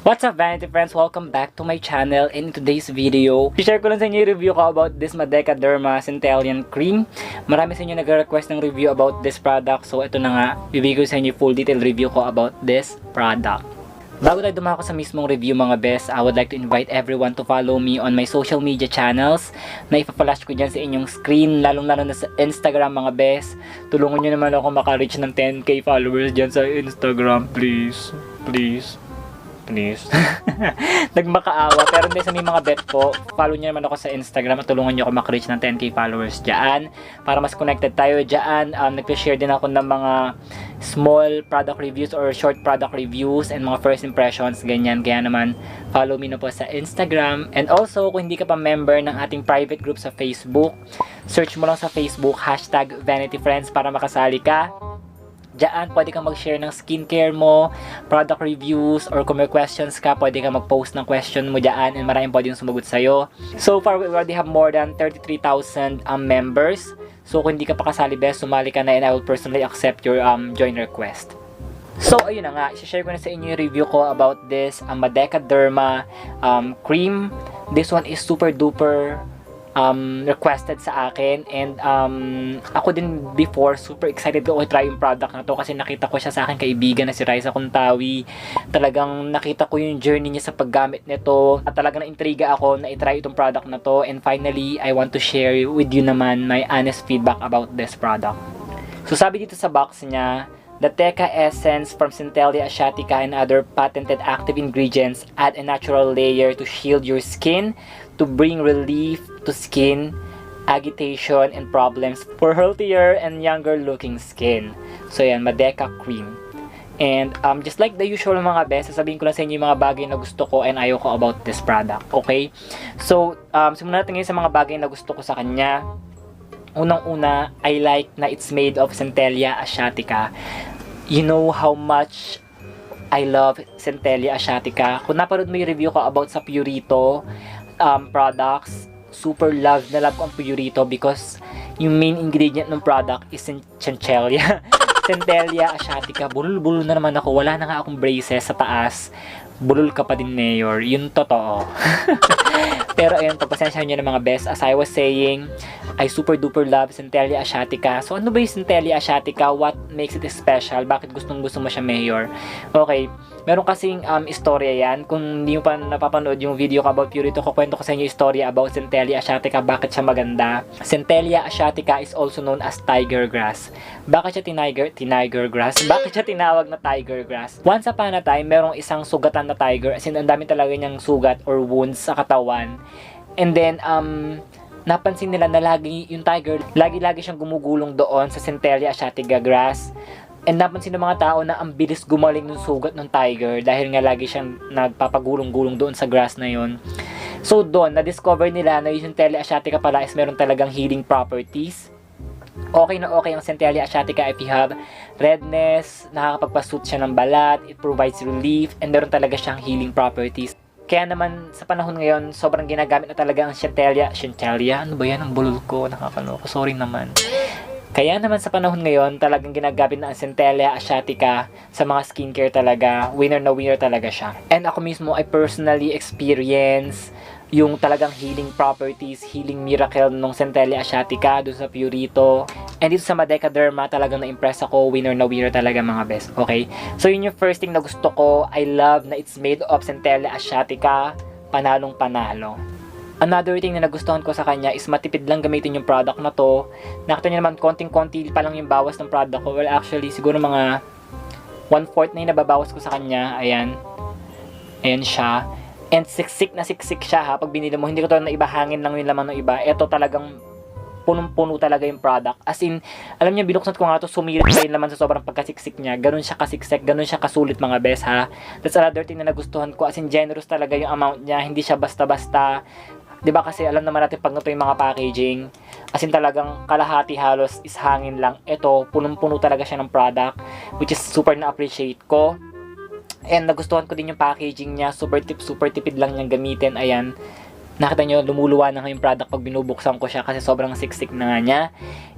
What's up, Vanity Friends? Welcome back to my channel. In today's video, i-share ko lang sa inyo yung review ko about this Madeca Derma Centellian Cream. Marami sa inyo nag-request ng review about this product. So, ito na nga. Bibigay ko sa inyo full detail review ko about this product. Bago tayo dumako sa mismong review mga best, I would like to invite everyone to follow me on my social media channels na ipapalash ko dyan sa inyong screen, lalong-lalo na sa Instagram mga best. Tulungan nyo naman ako maka-reach ng 10k followers dyan sa Instagram, please. Nagmakaawa, pero hindi sa may mga bet po, follow nyo naman ako sa Instagram at tulungan nyo ako maka-reach ng 10k followers dyan para mas connected tayo dyan. Nag-share din ako ng mga small product reviews or short product reviews and mga first impressions, ganyan. Kaya naman follow me na po sa Instagram. And also, kung hindi ka pa member ng ating private group sa Facebook, search mo lang sa Facebook #VanityFriends para makasali ka. Diyan, pwede kang mag-share ng skincare mo, product reviews, or kung may questions ka, pwede kang mag-post ng question mo diyan and maraming pwede yung sumagot sa'yo. So far, we already have more than 33,000 members. So kung hindi ka pa kasali, best, sumali ka na and I will personally accept your join request. So, ayun na nga, i-share ko na sa inyo yung review ko about this Madeca Derma cream. This one is super duper requested sa akin and ako din before super excited ko try yung product na to kasi nakita ko siya sa akin kaibigan na si Raisa Kuntawi. Talagang nakita ko yung journey niya sa paggamit nito at talagang na-intriga ako na i-try itong product na to, and finally I want to share with you naman my honest feedback about this product. So sabi dito sa box niya, the Teca Essence from Centellia Asiatica and other patented active ingredients add a natural layer to shield your skin, to bring relief to skin agitation and problems for healthier and younger looking skin. So yan, Madeca Cream. And just like the usual mga best, sasabihin ko lang sa inyo yung mga bagay na gusto ko and ayaw ko about this product. Okay? So, simulan natin ngayon sa mga bagay na gusto ko sa kanya. Unang-una, I like na it's made of Centellia Asiatica. You know how much I love Centellia Asiatica. Kung napanood mo yung review ko about sa Purito products, super love ko ang Purito because yung main ingredient ng product is Centellia. Centellia Asiatica. Bulol-bulol na naman ako. Wala na nga akong braces sa taas. Bulol ka pa din, Mayor. Yun totoo. Pero ayun, pagpasensyahan nyo ng mga best. As I was saying, I super duper love Centellia Asiatica. So ano ba yung Centellia Asiatica? What makes it special? Bakit gustong gusto mo siya, Mayor? Okay, meron kasing istorya yan. Kung hindi mo pa napapanood yung video ko about Purito, kukwento ko sa inyo istorya about Centellia Asiatica, bakit siya maganda. Centellia Asiatica is also known as tiger grass. Bakit siya tiger grass? Bakit siya tinawag na tiger grass? Once upon a time, merong isang sugatan na tiger, as in ang dami talaga niyang sugat or wounds sa katawan. And then napansin nila na lagi yung tiger, lagi siyang gumugulong doon sa Centellia Asiatica grass. And napansin ng mga tao na ang bilis gumaling ng sugat ng tiger dahil nga lagi siyang nagpapagulong-gulong doon sa grass na yon. So doon, na-discover nila na yung Centellia Asiatica pala is meron talagang healing properties. Okay na okay ang Centellia Asiatica if you have redness, nakakapagpasuit siya ng balat, it provides relief, and meron talaga siyang healing properties. Kaya naman sa panahon ngayon, sobrang ginagamit na talaga ang Centellia. Ano ba yan? Ang bulol ko, nakakaloko. Sorry naman. Kaya naman sa panahon ngayon, talagang ginagamit na ang Centellia Asiatica sa mga skincare talaga. Winner na winner talaga siya. And ako mismo, I personally experience yung talagang healing properties, healing miracle ng Centellia Asiatica doon sa Purito. And dito sa Madeca Derma, talagang na-impress ako. Winner na winner talaga mga best. Okay? So yun yung first thing na gusto ko. I love na it's made of Centellia Asiatica. Panalong panalo. Another thing na nagustuhan ko sa kanya is matipid lang gamitin yung product na to. Nakita nyo naman, konting-konti pa lang yung bawas ng product ko. Well, actually, siguro mga 1/4 na yung nababawas ko sa kanya. Ayan. Ayan siya. And siksik na siksik siya ha. Pag binili mo, hindi ko to na iba, hangin lang yung laman ng iba. Ito talagang punong-puno talaga yung product. As in, alam niyo, binuksan ko nga to, sumirit pa yung laman sa sobrang pagkasiksik niya. Ganun siya kasiksik, ganun siya kasulit mga best ha. That's another thing na nagustuhan ko. As in, generous talaga yung amount niya. Hindi siya basta-basta. Diba kasi alam naman natin pag ito yung mga packaging, as in talagang kalahati halos is hangin lang. Ito, punong-puno talaga siya ng product, which is super na-appreciate ko. And nagustuhan ko din yung packaging niya, super tipid lang niyang gamitin. Ayan. Nakita nyo, lumuluwa na nga yung product pag binubuksan ko siya kasi sobrang siksik na nga niya.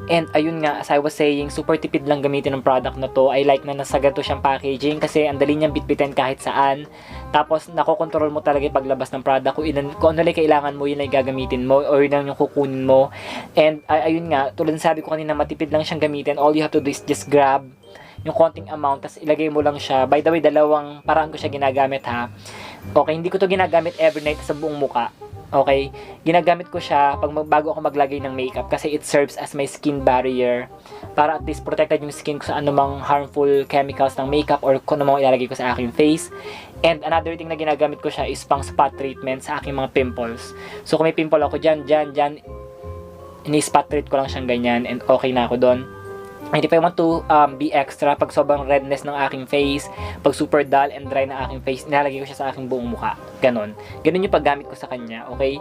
And ayun nga, as I was saying, super tipid lang gamitin ng product na to. I like na nasa ganito siyang packaging kasi ang dali niyang bitbitin kahit saan. Tapos, nakokontrol mo talaga yung paglabas ng product. Kung ano lang kailangan mo, yun lang gagamitin mo or yun lang yung kukunin mo. And ayun nga, tulad ng sabi ko kanina, matipid lang siyang gamitin. All you have to do is just grab yung konting amount, tapos ilagay mo lang siya. By the way, dalawang paraan ko siya ginagamit ha. Okay, hindi ko to ginagamit every night sa buong muka. Okay, ginagamit ko siya bago ako maglagay ng makeup kasi it serves as my skin barrier para at least protected yung skin ko sa anumang harmful chemicals ng makeup or kung ano mga ilalagay ko sa aking face. And another thing na ginagamit ko siya is pang spot treatment sa aking mga pimples. So kung may pimple ako dyan, ini-spot treat ko lang siyang ganyan and okay na ako doon. And if I want to be extra, pag sobrang redness ng aking face, pag super dull and dry na aking face, nilalagay ko siya sa aking buong mukha. Ganon yung paggamit ko sa kanya, okay?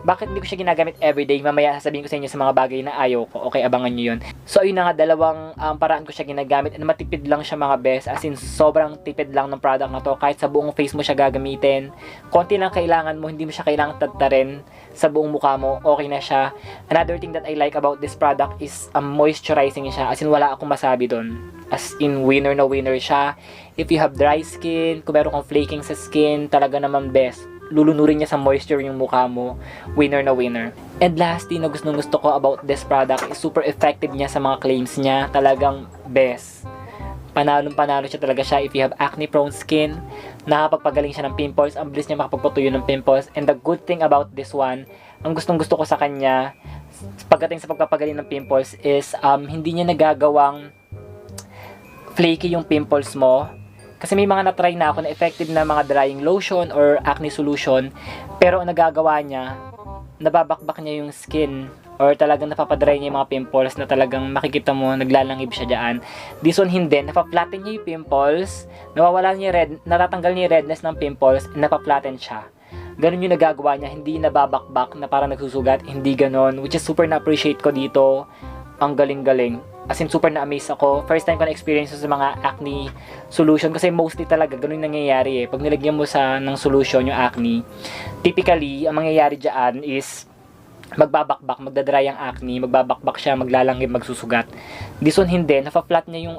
Bakit hindi ko siya ginagamit everyday? Mamaya sasabihin ko sa inyo sa mga bagay na ayaw ko. Okay, abangan nyo yun. So, ayun na nga, dalawang paraan ko siya ginagamit. And matipid lang siya mga best. As in, sobrang tipid lang ng product na to. Kahit sa buong face mo siya gagamitin. Konti lang kailangan mo, hindi mo siya kailangan tadtarin sa buong mukha mo. Okay na siya. Another thing that I like about this product is moisturizing siya. As in, wala akong masabi doon. As in, winner na winner siya. If you have dry skin, kung meron kang flaking sa skin, talaga naman best. Lulunurin niya sa moisture yung mukha mo. Winner na winner. And lastly, na gusto ko about this product is super effective niya sa mga claims niya. Talagang best. Panalo siya talaga siya if you have acne prone skin. Nakapagpagaling siya ng pimples. Ang bilis niya makapagpatuyo ng pimples. And the good thing about this one, ang gusto ko sa kanya, pagdating sa pagpapagaling ng pimples is hindi niya nagagawang flaky yung pimples mo. Kasi may mga na-try na ako na effective na mga drying lotion or acne solution, pero ang nagagawa niya, nababakbak niya yung skin or talagang napapadry niya yung mga pimples na talagang makikita mo, naglalangib siya dyan. This one hindi, napaflatten niya yung pimples, natatanggal niya yung redness ng pimples, napaplaten siya. Ganun yung nagagawa niya, hindi nababakbak na parang nagsusugat, hindi ganon, which is super na-appreciate ko dito. Ang galing-galing. As in, super na-amaze ako. First time ko na-experience sa mga acne solution kasi mostly talaga ganun nangyayari eh. Pag nilagyan mo ng solution yung acne, typically, ang mangyayari dyan is magbabakbak, magdadry ang acne, magbabakbak siya, maglalangib, magsusugat. This one hindi, nafa-flat niya yung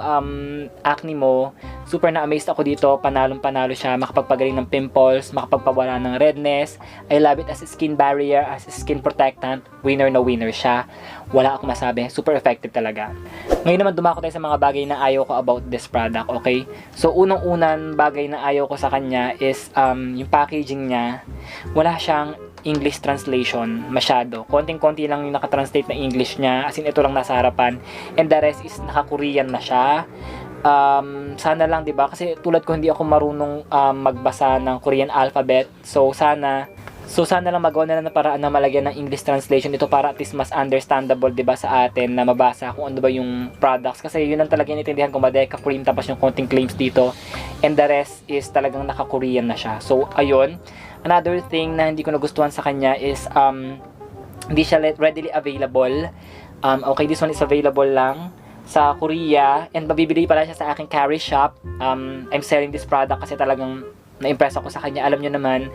acne mo. Super na-amazed ako dito, panalo siya, makapagpagaling ng pimples, makapagpawala ng redness. I love it as a skin barrier, as a skin protectant. Winner na winner siya. Wala akong masabi, super effective talaga. Ngayon naman dumako tayo sa mga bagay na ayaw ko about this product, okay? So unang-unang bagay na ayaw ko sa kanya is yung packaging niya. Wala siyang English translation masyado. Konting-konti lang yung nakatranslate na English niya. As in, ito lang nasa harapan. And the rest is naka-Korean na siya. Sana lang, 'di ba? Kasi tulad ko hindi ako marunong magbasa ng Korean alphabet. So sana lang magawa na ng paraan na malagyan ng English translation ito para at least mas understandable, 'di ba, sa atin na mabasa kung ano ba yung products. Kasi yun ang talagang inintindihan ko, Madeca cream tapos yung konting claims dito. And the rest is talagang naka-Korean na siya. So ayun. Another thing na hindi ko nagustuhan sa kanya is hindi siya readily available. Okay, this one is available lang sa Korea and mabibili pala siya sa aking Carry Shop. I'm selling this product kasi talagang na-impress ako sa kanya. Alam nyo naman,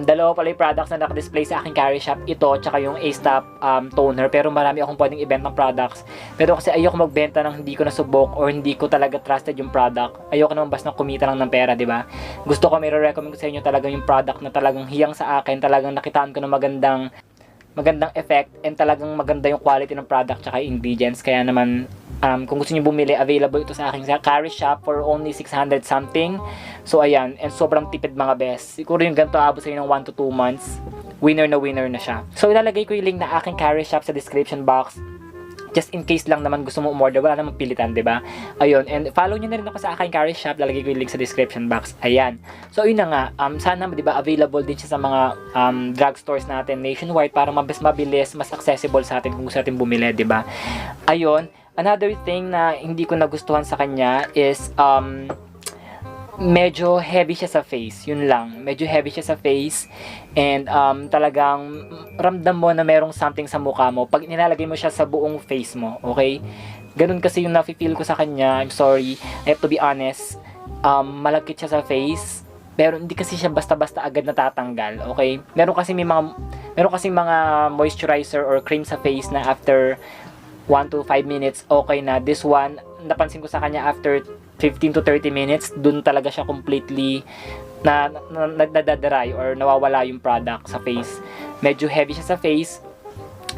dalawa pala yung products na naka-display sa aking Carry Shop. Ito, tsaka yung A-Stop toner. Pero marami akong pwedeng i-benta ng products. Pero kasi ayoko magbenta ng hindi ko nasubok or hindi ko talaga trusted yung product. Ayoko naman basta kumita lang ng pera, di ba? Gusto ko, may recommend ko sa inyo talagang yung product na talagang hiyang sa akin. Talagang nakitaan ko ng magandang effect and talagang maganda yung quality ng product tsaka ingredients. Kaya naman, kung gusto niyo bumili, available ito sa aking Carry Shop for only 600 something. So ayan, and sobrang tipid mga best. Siguro yung ganito abot sa inyo ng 1 to 2 months. Winner na siya. So ilalagay ko yung link na aking Carry Shop sa description box. Just in case lang naman gusto mo umorder, wala namang pilitan, 'di ba? Ayun, and follow niyo na rin ako sa aking Carry Shop, lalagay ko yung link sa description box. Ayan. So yun na nga, sana 'di ba available din siya sa mga drugstores natin nationwide para mas mabilis, mas accessible sa atin kung gusto natin bumili, 'di ba? Ayun. Another thing na hindi ko nagustuhan sa kanya is medyo heavy siya sa face. Yun lang. Medyo heavy siya sa face. And talagang ramdam mo na merong something sa mukha mo pag nilalagay mo siya sa buong face mo. Okay? Ganun kasi yung nafe-feel ko sa kanya. I'm sorry. I have to be honest. Malagkit siya sa face. pero hindi kasi siya basta-basta agad natatanggal, okay? Meron kasi mga moisturizer or cream sa face na after 1 to 5 minutes, okay na. This one, napansin ko sa kanya after 15 to 30 minutes, dun talaga siya completely nadadry or nawawala yung product sa face. Medyo heavy siya sa face.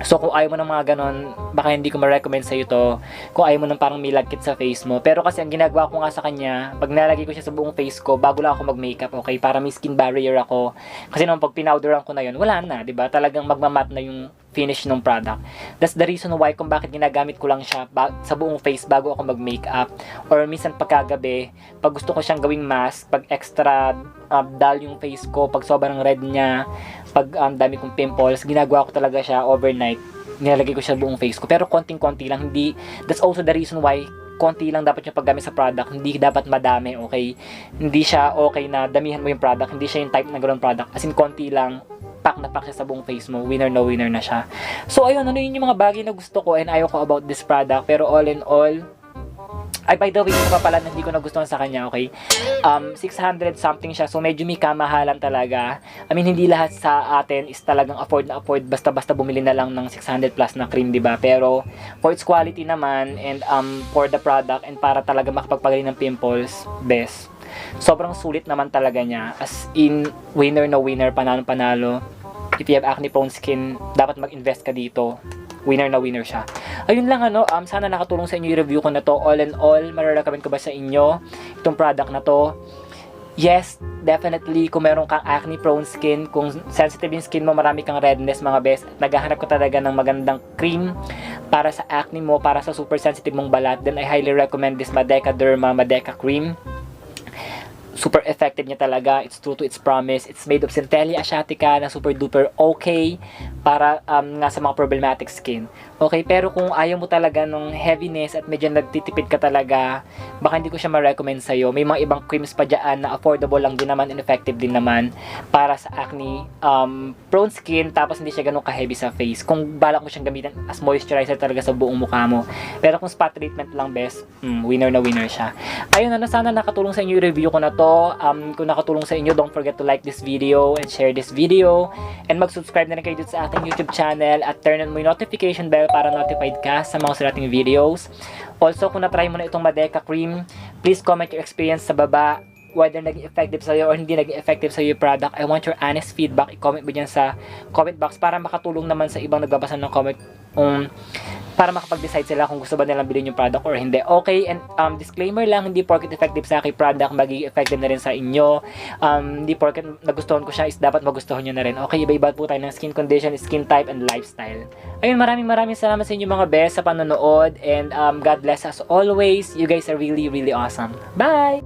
So, kung ayaw mo ng mga ganon, baka hindi ko ma-recommend sa'yo to. Kung ayaw mo ng parang may lagkit sa face mo. Pero kasi ang ginagawa ko nga sa kanya, pag nalagay ko siya sa buong face ko, bago lang ako mag-makeup, okay? Para may skin barrier ako. Kasi naman pag pinowderan ko na yun, wala na, diba? Talagang magmamat na yung finish ng product. That's the reason why kung bakit ginagamit ko lang siya sa buong face bago ako mag-makeup. Or minsan pagkagabi, pag gusto ko siyang gawing mask, pag extra dull yung face ko, pag sobrang red niya, pag dami kong pimples, ginagawa ko talaga siya overnight. Nilalagay ko siya buong face ko. Pero konting-konti lang, hindi. That's also the reason why konti lang dapat yung paggamit sa product. Hindi dapat madami, okay? Hindi siya okay na damihan mo yung product. Hindi siya yung type na gano'n product. As in, konti lang, pack na pack siya sa buong face mo. Winner na winner na siya. So, ayun, ano yun yung mga bagay na gusto ko and ayaw ko about this product. Pero all in all, ay, by the way, ito pa pala na hindi ko nagustuhan sa kanya, okay? 600 something siya. So, medyo may kamahalan talaga. I mean, hindi lahat sa atin is talagang afford na afford. Basta-basta bumili na lang ng 600 plus na cream, diba? Pero, for its quality naman and for the product and para talaga makapagpagaling ng pimples, best. Sobrang sulit naman talaga niya. As in, winner na winner, panalo-panalo. If you have acne prone skin, dapat mag-invest ka dito. Winner na winner siya. Ayun lang sana nakatulong sa inyo yung review ko na to. All in all, marirecommend ko ba sa inyo itong product na to? Yes, definitely. Kung meron kang acne prone skin, kung sensitive yung skin mo, marami kang redness mga best, naghahanap ko talaga ng magandang cream para sa acne mo, para sa super sensitive mong balat, then I highly recommend this Madeca Derma Madeca Cream. Super effective niya talaga. It's true to its promise. It's made of Centellia asiatica na super duper okay para nga sa mga problematic skin. Okay, pero kung ayaw mo talaga ng heaviness at medyo nagtitipid ka talaga, baka hindi ko siya ma-recommend sa'yo. May mga ibang creams pa dyan na affordable lang din naman and effective din naman para sa acne prone skin, tapos hindi siya ganun ka-heavy sa face. Kung balak mo siyang gamitin as moisturizer talaga sa buong mukha mo. Pero kung spot treatment lang best, winner na winner siya. Ayun, sana nakatulong sa inyo yung review ko na to. Kung nakatulong sa inyo, don't forget to like this video and share this video. And mag-subscribe na rin kayo dito sa ating YouTube channel at turn on mo yung notification bell para notified ka sa mga sarating videos. Also, kung na-try mo na itong Madeca Cream, please comment your experience sa baba, whether naging effective sa'yo or hindi naging effective sa'yo yung product. I want your honest feedback. I-comment mo dyan sa comment box para makatulong naman sa ibang nagbabasa ng comment para makapag-decide sila kung gusto ba nilang bilhin yung product or hindi. Okay, and disclaimer lang, hindi porket effective sa aking product, magiging effective na rin sa inyo. Hindi porket nagustuhan ko siya is dapat magustuhan nyo na rin. Okay, iba-iba po tayo ng skin condition, skin type, and lifestyle. Ayun, maraming salamat sa inyo mga best sa panonood, and God bless as always. You guys are really, really awesome. Bye!